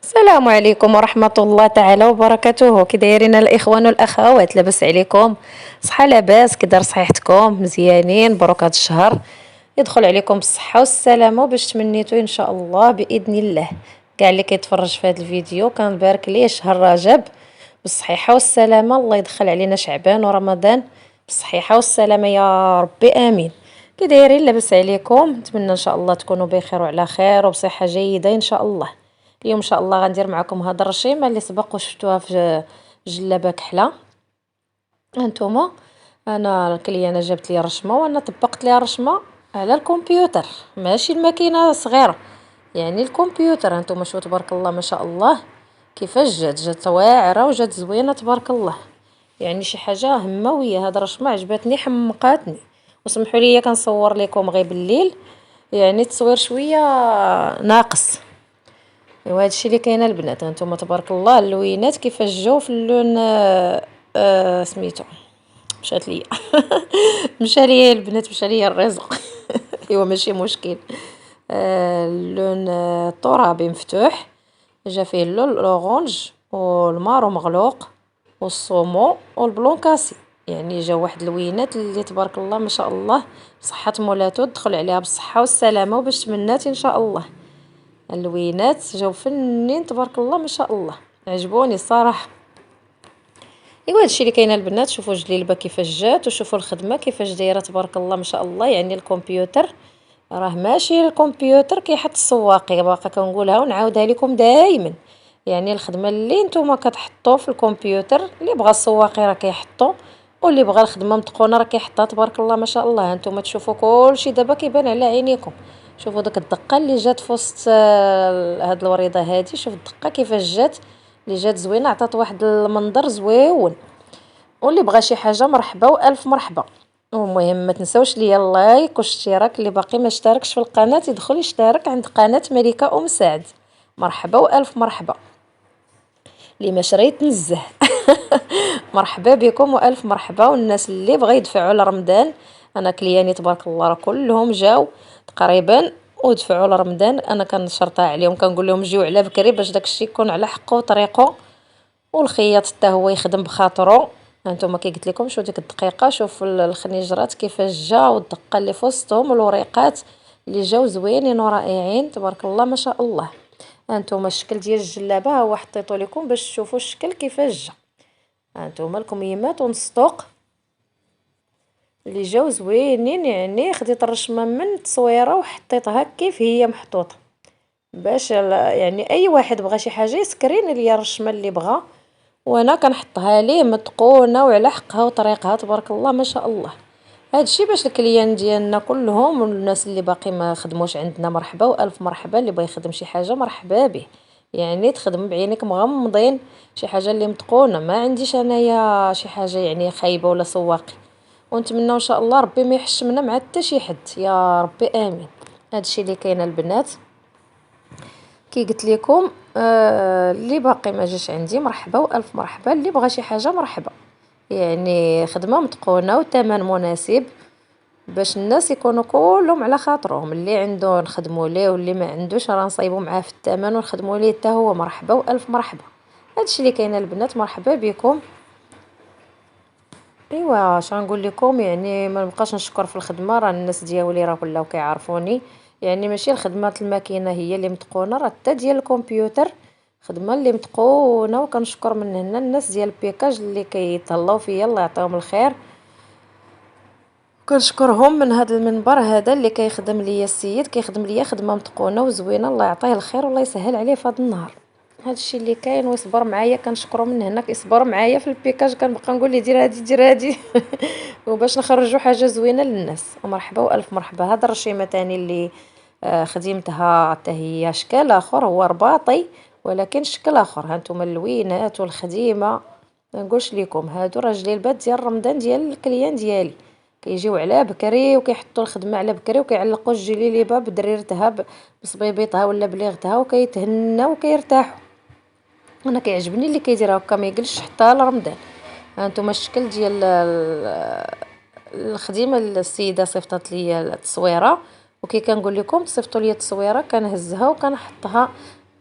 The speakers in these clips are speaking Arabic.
السلام عليكم ورحمة الله تعالى وبركاته. كي دايرين الإخوان والأخوات؟ لاباس عليكم؟ صحة لاباس؟ كي دار صحيحتكم؟ مزيانين؟ بروك هاد الشهر يدخل عليكم بالصحة والسلامة وباش تمنيتو إن شاء الله بإذن الله. كاع اللي كيتفرج في هاد الفيديو كنبارك ليه شهر رجب بالصحيحة والسلامة. الله يدخل علينا شعبان ورمضان بالصحيحة والسلامة يا ربي آمين. كي دايرين؟ لاباس عليكم؟ نتمنى إن شاء الله تكونوا بخير وعلى خير وبصحة جيدة إن شاء الله. اليوم ان شاء الله غندير معكم هاد الرشيمه اللي سبق وشفتوها في جلابه كحله. هانتوما انا الكليانه جابت لي رشمه وانا طبقت ليها رشمه على الكمبيوتر، ماشي الماكينه صغيره، يعني الكمبيوتر. هانتوما شوفوا تبارك الله ما شاء الله كيفاش جات واعره وجات زوينه تبارك الله، يعني شي حاجه همويه. هاد الرشمه عجبتني حمقاتني. وسمحوا لي كنصور لكم غير بالليل، يعني التصوير شويه ناقص. ايوا هادشي اللي كاينه البنات. هانتوما تبارك الله اللوينات كيفاش جاو في اللون سميتو مشات ليا مشى ليا البنات، مشى ليا الرزق ايوا ماشي مشكل. اللون الترابي مفتوح، جا فيه اللون الاورانج والمارو مغلوق والصومو والبلون كاسي، يعني جا واحد اللوينات اللي تبارك الله ما شاء الله. بصحة مولاتو تدخل عليها بالصحة والسلامة وباش تمنات ان شاء الله. اللوينات جاو فنين تبارك الله ما شاء الله، عجبوني الصراحه. ايوا هادشي اللي كاينه البنات. شوفوا الجليلبه كيفاش جات وشوفوا الخدمه كيفاش دايره تبارك الله ما شاء الله. يعني الكمبيوتر راه ماشي الكمبيوتر كيحط السواقي، باقا كنقولها ونعاودها لكم دائما. يعني الخدمه اللي نتوما كتحطوا في الكمبيوتر اللي بغى السواقي راه كيحطوا، واللي بغى الخدمه متقونه راه كيحطها تبارك الله ما شاء الله. هانتوما تشوفوا كلشي دابا كيبان على عينيكم. شوفوا داك الدقه اللي جات في وسط هاد الوريضه هادي. شوف الدقه كيفاش جات، اللي جات زوينه، عطات واحد المنظر زويون. واللي بغى شي حاجه مرحبا والف مرحبا. المهم ما تنساوش ليا اللايك والاشتراك، اللي باقي ما اشتركش في القناه يدخل يشترك عند قناه ملكه سعد. مرحبا والف مرحبا. اللي ما شريت نزه مرحبا بكم والف مرحبا. والناس اللي بغى يدفعوا لرمضان، انا كلياني تبارك الله راه كلهم جاو تقريبا ودفعوا لرمضان. انا كنشرطها عليهم كنقول لهم جيو على بكري باش داكشي يكون على حقه وطريقه، والخياط حتى هو يخدم بخاطرو. هانتوما كي قلت لكم شوف ديك الدقيقه، شوف الخنيجرات كيفاش جا والدقه اللي في وسطهم والوريقات اللي جاو زوينين ورائعين تبارك الله ما شاء الله. هانتوما الشكل ديال الجلابه ها هو حطيتو لكم باش تشوفوا الشكل كيفاش جا. هانتوما الكميمات ونص اللي جاو زوينين، يعني خديت الرشمه من التصويره وحطيتها كيف هي محطوطه، باش يعني اي واحد بغى شي حاجه يسكرين ليا الرشمه اللي بغى، وانا كنحطها ليه متقونه وعلى حقها وطريقها تبارك الله ما شاء الله. هادشي باش الكليان ديالنا كلهم والناس اللي باقي ما خدموش عندنا مرحبا والف مرحبا. اللي بغى يخدم شي حاجه مرحبا به، يعني تخدم بعينك مغمضين شي حاجه اللي متقونه. ما عنديش انايا شي حاجه يعني خايبه ولا سواقي. ونتمنى ان شاء الله ربي ما يحشمنا مع حتى شي حد يا ربي امين. هادشي اللي كاين البنات. كي قلت لكم اللي باقي ما جاش عندي مرحبا والف مرحبا. اللي بغى شي حاجه مرحبا، يعني خدمه متقونه وثمن مناسب باش الناس يكونوا كلهم على خاطرهم. اللي عنده نخدموا ليه واللي ما عندوش راه نصايبوا معاه في الثمن ونخدموا ليه حتى هو مرحبا والف مرحبا. هادشي اللي كاين البنات. مرحبا بكم. ايوا اش غنقول لكم، يعني ما نبقاش نشكر في الخدمه، راه الناس ديالي راه ولاو كيعرفوني. يعني ماشي الخدمه الماكينه هي اللي متقونه، راه حتى ديال الكمبيوتر خدمه اللي متقونه. وكنشكر من هنا الناس ديال البيكاج اللي كيتهلاو فيا، الله يعطيهم الخير. كنشكرهم من هذا المنبر هذا اللي كيخدم ليا السيد، كيخدم ليا خدمه متقونه وزوينه، الله يعطيه الخير والله يسهل عليه في هذا النهار. هادشي اللي كاين. ويصبر معايا كنشكرو من هنا، كيصبر معايا في البيكاج. كنبقى نقول ليه دير هادي دير هادي وباش نخرجوا حاجه زوينه للناس. ومرحبا والف مرحبا. هاد الرشيمه تاني اللي خدمتها حتى هي شكل اخر، هو رباطي ولكن شكل اخر. هانتوما اللوينات والخديمه ما نقولش لكم، هادو راه جليلبات ديال رمضان ديال الكليان ديالي. كيجيو على بكري وكيحطوا الخدمه على بكري وكيعلقوا الجليليبه بدريرتها بصبيبيطها ولا بليغتها وكيتهناو وكيرتاحوا. انا كيعجبني اللي كيدير هكا ما يجلسش حتى لرمضان. هانتوما الشكل ديال الخديمه السيده صيفطت لي التصويره، وكي كنقول لكم صيفطوا لي التصويره كنهزها وكنحطها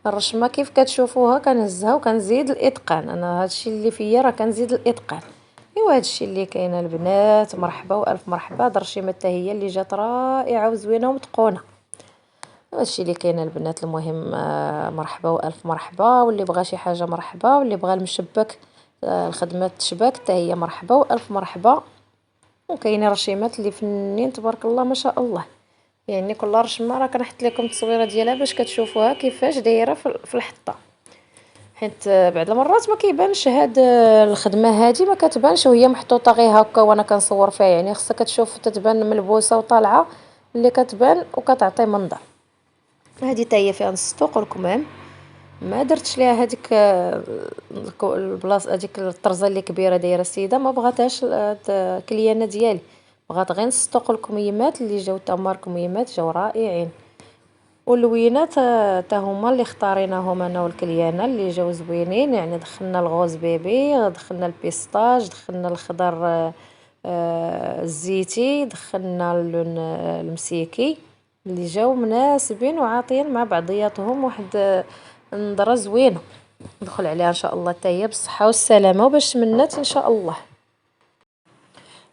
الرشمه كيف كتشوفوها كنهزها وكنزيد الاتقان. انا هادشي اللي فيا راه كنزيد الاتقان. ايوا هادشي اللي كاين البنات. مرحبا والف مرحبا. هاد الرشيمه حتى هي اللي جات رائعه وزوينه ومتقونه. هادشي اللي كاين البنات. المهم مرحبا والف مرحبا. واللي بغى شي حاجه مرحبا، واللي بغى المشبك الخدمه التشباك حتى هي مرحبا والف مرحبا. وكاينين رشيمات اللي فنين تبارك الله ما شاء الله. يعني كل رشمه راه كنحط لكم التصويره ديالها باش كتشوفوها كيفاش دايره في الحطه. حيت بعض المرات ما كيبانش هاد الخدمه هادي، ما كتبانش وهي محطوطه غير هكا وانا كنصور فيها. يعني خصها كتشوف تتبان ملبوسه وطالعه اللي كتبان وكتعطي منظر. هادي حتى هي فيها نص طوق والكمام. ما درتش ليها هذيك البلاصه، هذيك الطرزه اللي كبيره دايره السيده ما بغاتهاش الكليانه ديالي. بغات غير نص طوق الكميمات اللي جاو تمار كميمات جاو رائعين. واللوينات تا هما اللي اختاريناهم انا والكليانه اللي جاو زوينين. يعني دخلنا الغوز بيبي، دخلنا البيستاج، دخلنا الخضر الزيتي، دخلنا اللون المسيكي اللي جاو مناسبين وعاطين مع بعضياتهم واحد النظره زوينه. ندخل عليها ان شاء الله حتى هي بالصحه والسلامه وباش تمنات ان شاء الله.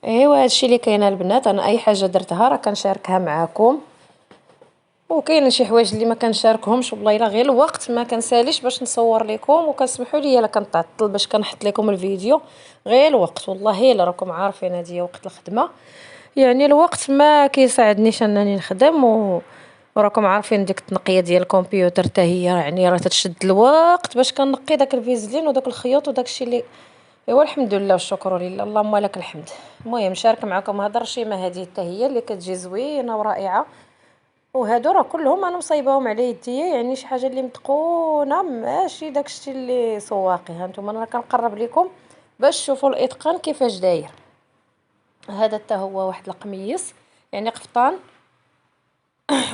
ايوا هادشي اللي كاين البنات. انا اي حاجه درتها راه كنشاركها معاكم. وكاين شي حوايج اللي ما كنشاركهمش والله الا غير الوقت ما كنساليش باش نصور لكم. وكنسمحوا لي الا كنتعطل باش كنحط لكم الفيديو. غير الوقت والله الا راكم عارفين هذه وقت الخدمه. يعني الوقت ما كيساعدنيش انني نخدم وراكم عارفين ديك التنقيه ديال الكمبيوتر حتى هي يعني راه تشد الوقت باش كنقي داك الفيزلين وداك الخيوط وداك الشيء اللي. ايوا الحمد لله والشكر لله اللهم لك الحمد. المهم نشارك معكم هاد الرشيمه هذه حتى هي اللي كتجي زوينه ورائعه. وهادو راه كلهم انا مصايباهم على يديا. يعني شي حاجه اللي متقونه ماشي داكشي اللي سواقي. ها نتوما انا كنقرب لكم باش تشوفوا الاتقان كيفاش داير. هذا حتى هو واحد القميص يعني قفطان.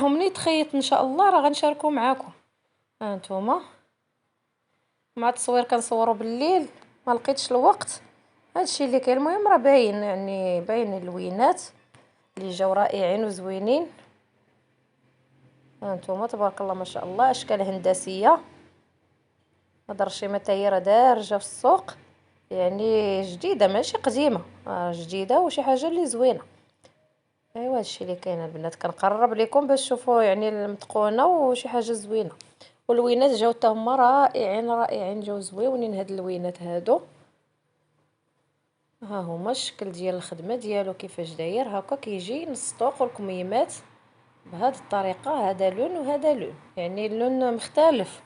ومني تخيط ان شاء الله راه غنشاركو معاكم. ها نتوما مع التصوير كنصوروا بالليل ما لقيتش الوقت. هادشي اللي كاين. المهم راه باين يعني باين اللوينات اللي جاو رائعين وزوينين. ها نتوما تبارك الله ما شاء الله اشكال هندسيه. هاد الرشيمه حتى هي راه دارجه في السوق. يعني جديده ماشي قديمه، جديده وشي حاجه اللي زوينه. ايوا هادشي اللي كاين البنات. كنقرب لكم باش تشوفوا يعني المتقونه وشي حاجه زوينه. واللوينات جاو حتى هما رائعين رائعين جاو زويونين هاد اللوينات هادو. ها هما الشكل ديال الخدمه ديالو كيفاش داير. هكا كيجي نص طوق والكميمات بهذه الطريقه. هذا لون وهذا لون يعني اللون مختلف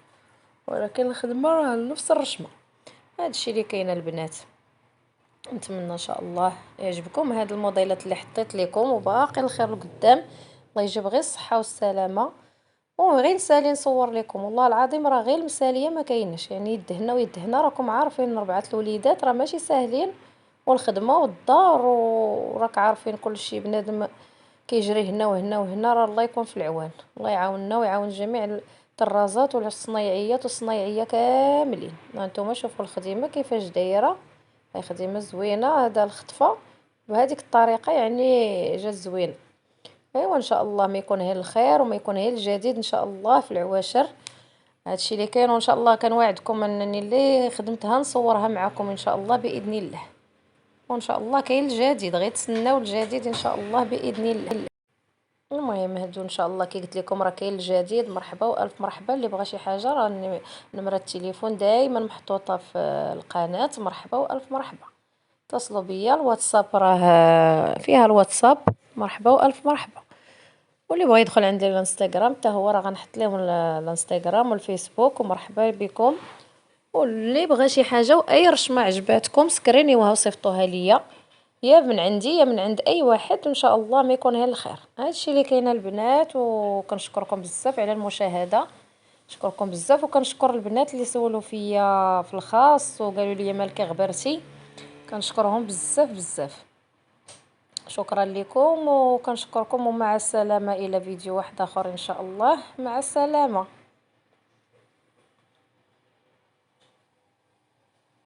ولكن الخدمه راه نفس الرشمه. هادشي اللي كاين البنات. نتمنى ان شاء الله يعجبكم هاد الموديلات اللي حطيت لكم وباقي الخير لقدام. الله يجيب غير الصحه والسلامه. وغير نسالي نصور لكم والله العظيم راه غير المثاليه ما كاينش. يعني يدهنا ويدهنا راكم عارفين 4 الوليدات راه ماشي ساهلين. والخدمه والدار وراك عارفين كل شيء بنادم كيجري هنا وهنا وهنا. راه الله يكون في العوان. الله يعاوننا ويعاون جميع الطرازات والصنايعيات والصنايعيه كاملين. هانتوما شوفوا الخدمه كيفاش دايره. هاي خدمه زوينه. هذا الخطفه بهذيك الطريقه يعني جات زوينه. ايوا ان شاء الله ما يكون هي الخير وما يكون هي الجديد ان شاء الله في العواشر. هادشي اللي كاين وان شاء الله كنوعدكم انني اللي خدمتها نصورها معكم ان شاء الله باذن الله. وان شاء الله كاين الجديد غير تسناو الجديد ان شاء الله باذن الله. المهم هادو ان شاء الله كي قلت لكم راه كاين الجديد. مرحبا والف مرحبا. اللي بغى شي حاجه راه نمره التليفون دائما محطوطه في القناه. مرحبا والف مرحبا. اتصلوا بيا. الواتساب راه فيها الواتساب. مرحبا والف مرحبا. واللي بغى يدخل عندي الانستغرام حتى هو راه غنحط لهم الانستغرام والفيسبوك. ومرحبا بكم. واللي بغى شي حاجه واي رشمه عجباتكم سكرينيوها وصيفطوها ليا يا من عندي يا من عند اي واحد ان شاء الله ما يكون هي الخير. هادشي اللي كاين البنات. وكنشكركم بزاف على المشاهده. نشكركم بزاف وكنشكر البنات اللي سولوا فيا في الخاص وقالوا لي مالك غبرتي. كنشكرهم بزاف بزاف. شكرا لكم وكنشكركم ومع السلامه الى فيديو واحد اخر ان شاء الله. مع السلامه.